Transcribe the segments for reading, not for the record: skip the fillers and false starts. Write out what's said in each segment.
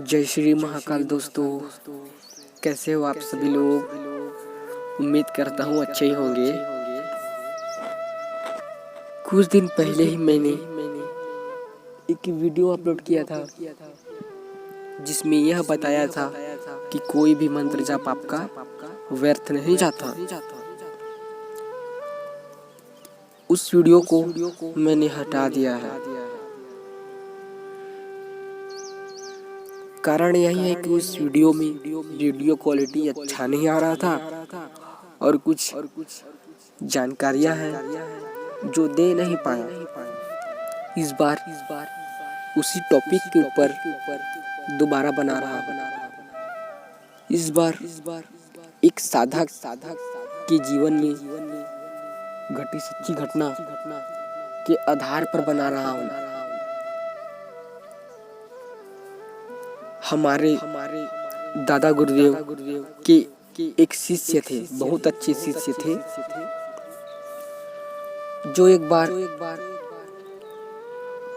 जय श्री महाकाल दोस्तों, कैसे हो आप सभी लोग। उम्मीद करता हूँ अच्छे ही होंगे। कुछ दिन पहले ही मैंने एक वीडियो अपलोड किया था जिसमें यह बताया था कि कोई भी मंत्र जाप आपका व्यर्थ नहीं जाता। उस वीडियो को मैंने हटा दिया है। कारण यही है कि उस वीडियो में वीडियो क्वालिटी अच्छा नहीं आ रहा था और कुछ जानकारियां हैं जो दे नहीं पाया। इस बार उसी टॉपिक के ऊपर दोबारा बना रहा हूँ। इस बार एक साधक के जीवन में घटी सच्ची घटना के आधार पर बना रहा हूँ। हमारे दादा गुरुदेव के एक शिष्य थे, बहुत अच्छे शिष्य थे, जो एक बार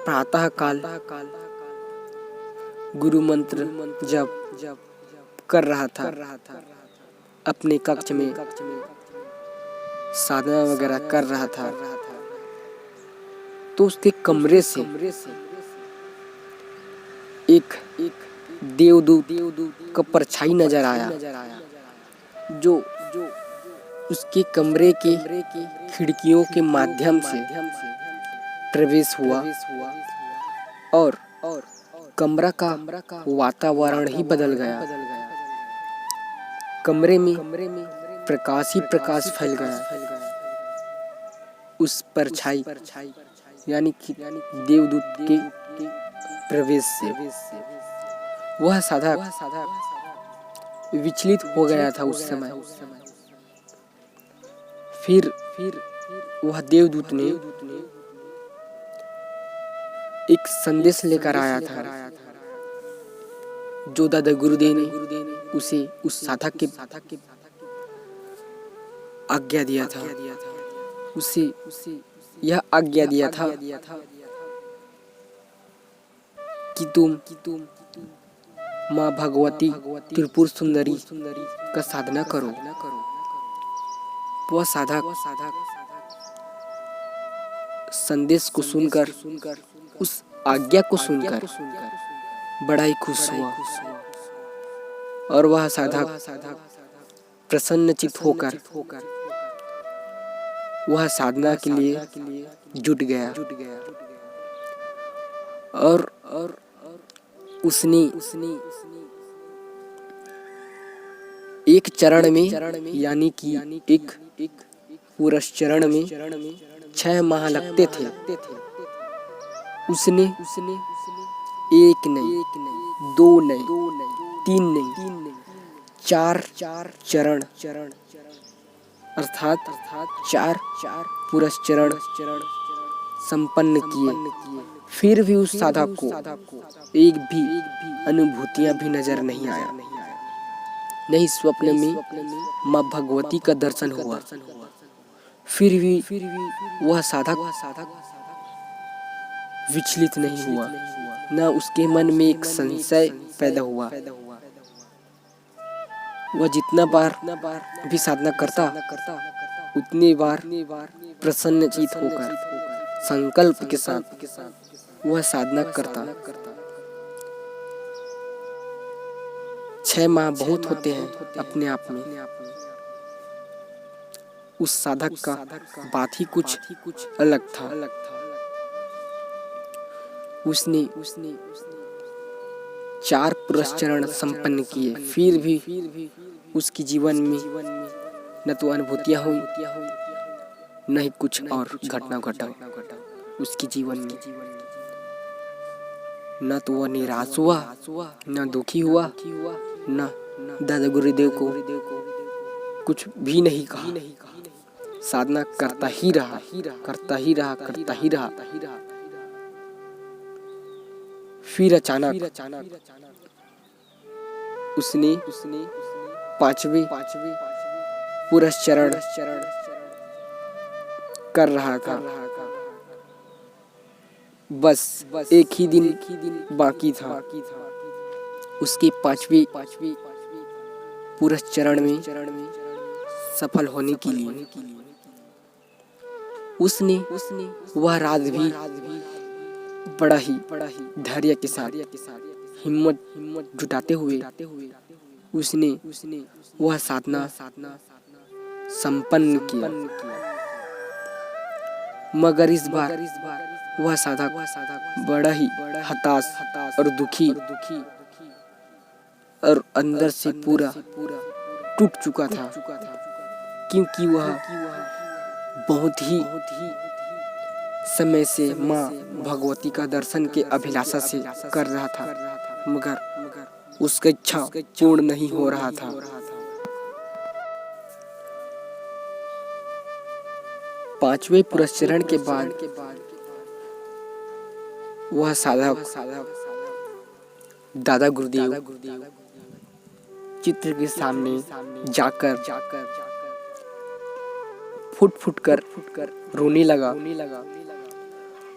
प्रातः काल गुरु मंत्र जप कर रहा था। अपने कक्ष में साधना वगैरह कर रहा था, तो उसके कमरे से एक देवदूत का परछाई नजर आया, जो उसके कमरे के खिड़कियों के माध्यम से प्रवेश हुआ और कमरा का वातावरण ही बदल गया। कमरे में प्रकाश ही प्रकाश फैल गया। उस परछाई यानी कि देवदूत के प्रवेश से वह साधक विचलित हो गया था उस समय। फिर वह देवदूत ने एक संदेश लेकर आया था, जो दादा गुरुदेव ने उसे उस साधक के आज्ञा दिया था। उसे यह आज्ञा दिया था कि तुम माँ भगवती त्रिपुर सुंदरी का साधना करो। वह साधक संदेश को सुनकर, उस आज्ञा को सुनकर बड़ा ही खुश हुआ और वह साधक प्रसन्नचित्त होकर वह साधना के लिए जुट गया और उसने एक चरण में यानी कि एक पुरुष चरण में 6 माह लगते थे। उसने एक नहीं, 2 नहीं, 3 नहीं, 4 चरण अर्थात 4 पुरुष चरण संपन्न किए। फिर भी उस साधक को एक भी अनुभूतियां भी नजर नहीं आया। नहीं स्वप्न में माँ भगवती का दर्शन हुआ। फिर भी वह साधक विचलित नहीं हुआ, न उसके मन में एक संशय पैदा हुआ। वह जितना बार भी साधना करता, उतनी बार प्रसन्नचित्त होकर संकल्प के साथ वह साधना करता। 6 माह बहुत होते हैं अपने आप में। उस साधक का बात ही कुछ अलग था। उसने 4 पुरस्चरण संपन्न किए। फिर भी उसके जीवन में न तो अनुभूतियां हुई, न ही कुछ और घटना घटा उसके जीवन में। न तो वह निराश हुआ, न दुखी हुआ, न दादा गुरुदेव को कुछ भी नहीं कहा। साधना करता ही रहा। फिर अचानक उसने 5वें पुरस्चरण कर रहा था। बस एक ही दिन बाकी था। उसके पांचवी पुरस्चरण में सफल होने के लिए उसने वह रात भी बड़ा ही धैर्य के साथ हिम्मत जुटाते हुए उसने वह साधना संपन्न किया। मगर इस बार वह साधक बड़ा ही हताश और दुखी और अंदर से पूरा टूट चुका था, क्योंकि वह बहुत ही समय से माँ भगवती का दर्शन के अभिलाषा से कर रहा था, मगर उसकी इच्छा पूर्ण नहीं हो रहा था। पांचवें पुरस्चरण के बाद वह साधक दादा गुरुदेव चित्र के सामने जाकर फुट कर रोने लगा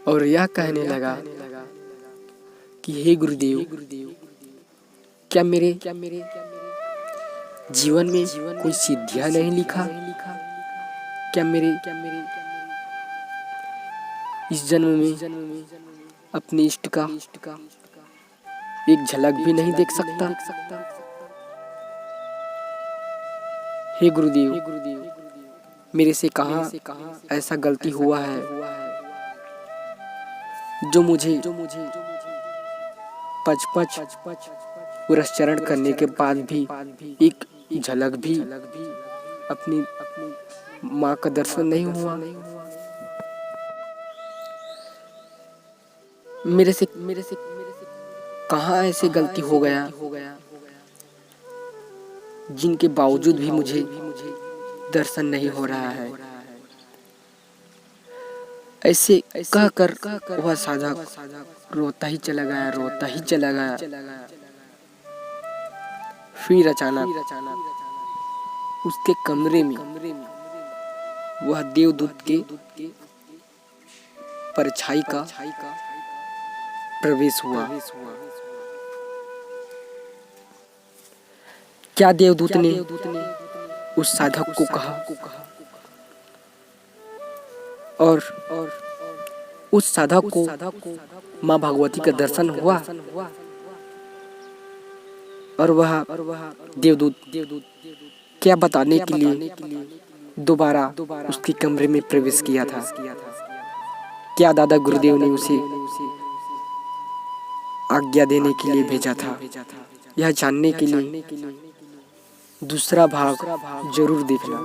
और यह कहने लगा कि हे गुरुदेव, क्या मेरे जीवन में कोई सिद्धियां नहीं लिखा? क्या मेरे इस जन्म में अपने इष्ट का एक झलक भी नहीं देख सकता? हे गुरुदेव, मेरे से कहाँ ऐसा गलती हुआ है जो मुझे पच पुरस्चरण करने के बाद भी एक झलक भी अपनी माँ का दर्शन नहीं हुआ? मेरे से कहाँ ऐसे गलती हो गया जिनके बावजूद भी मुझे दर्शन नहीं हो रहा है? ऐसे कहकर वह साधक रोता ही चला गया। फिर अचानक उसके कमरे में वह देवदूत के परछाई का प्रवेश हुआ। क्या देवदूत ने उस साधक को कहा और उस साधक को माँ भगवती का दर्शन हुआ और वह देवदूत क्या बताने के लिए दोबारा उसके कमरे में प्रवेश किया था? क्या दादा गुरुदेव ने उसे आज्ञा देने के लिए भेजा था? यह जानने के लिए दूसरा भाग जरूर देखना।